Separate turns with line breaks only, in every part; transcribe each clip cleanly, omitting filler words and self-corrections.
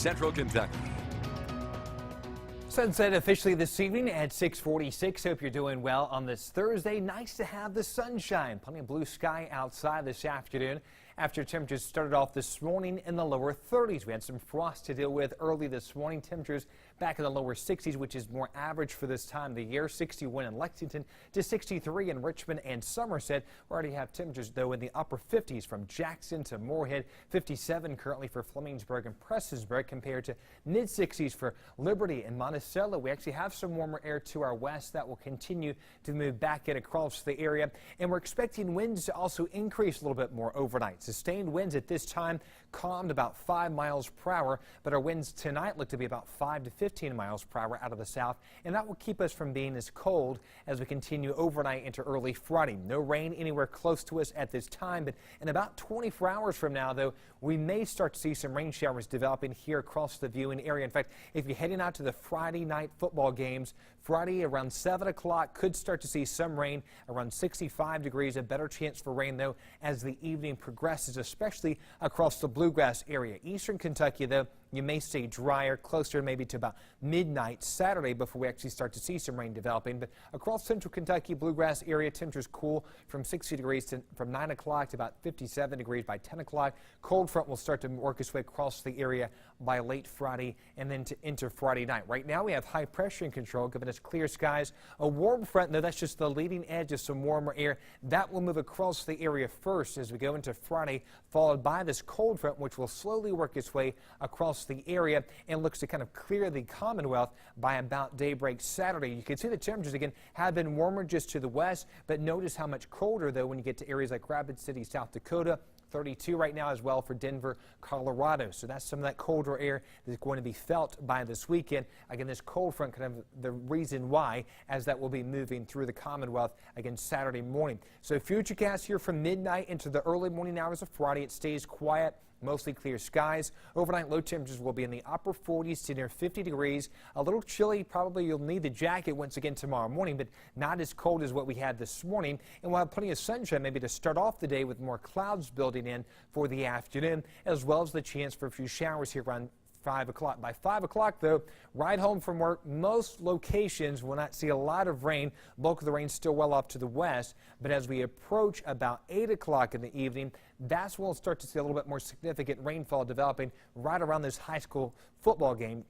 Central Kentucky.
Sunset officially this evening at 6:46. Hope you're doing well on this Thursday. Nice to have the sunshine. Plenty of blue sky outside this afternoon. After temperatures started off this morning in the lower 30s. We had some frost to deal with early this morning. Temperatures back in the lower 60s, which is more average for this time of the year. 61 in Lexington to 63 in Richmond and Somerset. We already have temperatures, though, in the upper 50s from Jackson to Moorhead. 57 currently for Flemingsburg and Prestonsburg, compared to mid-60s for Liberty and Monticello. We actually have some warmer air to our west that will continue to move back in across the area. And we're expecting winds to also increase a little bit more overnight. Sustained winds at this time calmed about 5 miles per hour, but our winds tonight look to be about 5 to 15 miles per hour out of the south, and that will keep us from being as cold as we continue overnight into early Friday. No rain anywhere close to us at this time, but in about 24 hours from now, though, we may start to see some rain showers developing here across the viewing area. In fact, if you're heading out to the Friday night football games, Friday around 7 o'clock could start to see some rain around 65 degrees. A better chance for rain, though, as the evening progresses, especially across the bluegrass area. Eastern Kentucky, though, you may stay drier, closer maybe to about midnight Saturday before we actually start to see some rain developing. But across central Kentucky, bluegrass area, temperatures cool from 60 degrees from 9 o'clock to about 57 degrees by 10 o'clock. Cold front will start to work its way across the area by late Friday and then into Friday night. Right now we have high pressure in control, giving us clear skies. A warm front, though, that's just the leading edge of some warmer air. That will move across the area first as we go into Friday, followed by this cold front, which will slowly work its way across the area and looks to kind of clear the Commonwealth by about daybreak Saturday. You can see the temperatures again have been warmer just to the west, but notice how much colder, though, when you get to areas like Rapid City, South Dakota. 32 right now as well for Denver, Colorado. So that's some of that colder air that is going to be felt by this weekend. Again, this cold front kind of the reason why, as that will be moving through the Commonwealth again Saturday morning. So futurecast here from midnight into the early morning hours of Friday. It stays quiet. Mostly clear skies. Overnight low temperatures will be in the upper 40s to near 50 degrees. A little chilly. Probably you'll need the jacket once again tomorrow morning, but not as cold as what we had this morning. And we'll have plenty of sunshine maybe to start off the day, with more clouds building in for the afternoon, as well as the chance for a few showers here around 5 o'clock. By 5 o'clock, though, ride home from work, most locations will not see a lot of rain. Bulk of the rain still well off to the west, but as we approach about 8 o'clock in the evening, that's when we'll start to see a little bit more significant rainfall developing right around this high school football game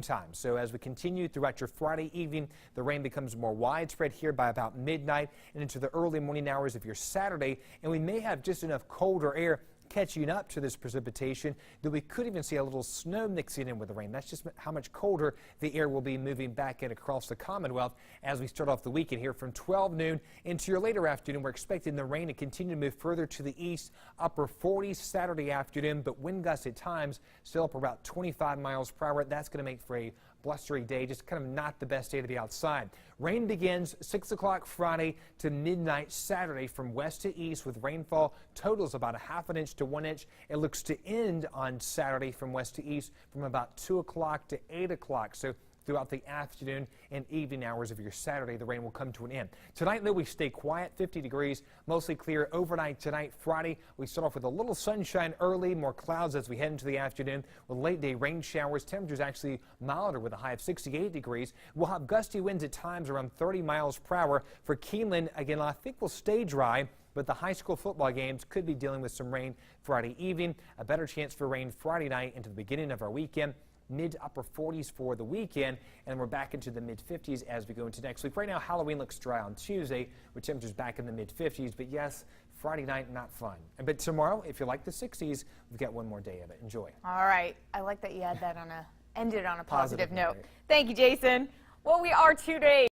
time. So as we continue throughout your Friday evening, the rain becomes more widespread here by about midnight and into the early morning hours of your Saturday, and we may have just enough colder air catching up to this precipitation that we could even see a little snow mixing in with the rain. That's just how much colder the air will be moving back in across the Commonwealth as we start off the weekend here from 12 noon into your later afternoon. We're expecting the rain to continue to move further to the east, upper 40s Saturday afternoon, but wind gusts at times still up about 25 miles per hour. That's going to make for a blustery day, just kind of not the best day to be outside. Rain begins 6 o'clock Friday to midnight Saturday from west to east, with rainfall totals about a ½ inch to 1 inch. It looks to end on Saturday from west to east from about 2 o'clock to 8 o'clock. So throughout the afternoon and evening hours of your Saturday, the rain will come to an end. Tonight, though, we stay quiet, 50 degrees, mostly clear overnight tonight. Friday, we start off with a little sunshine early, more clouds as we head into the afternoon with late day rain showers. Temperatures actually milder with a high of 68 degrees. We'll have gusty winds at times around 30 miles per hour. For Keeneland, again, I think we'll stay dry, but the high school football games could be dealing with some rain Friday evening. A better chance for rain Friday night into the beginning of our weekend. Mid to upper 40s for the weekend, and we're back into the mid 50s as we go into next week. Right now, Halloween looks dry on Tuesday, with temperatures back in the mid 50s, but yes, Friday night, not fun. But tomorrow, if you like the 60s, we've got one more day of it. Enjoy.
All right. I like that you had that ended on a positive note. Thank you, Jason. Well, we are 2 days.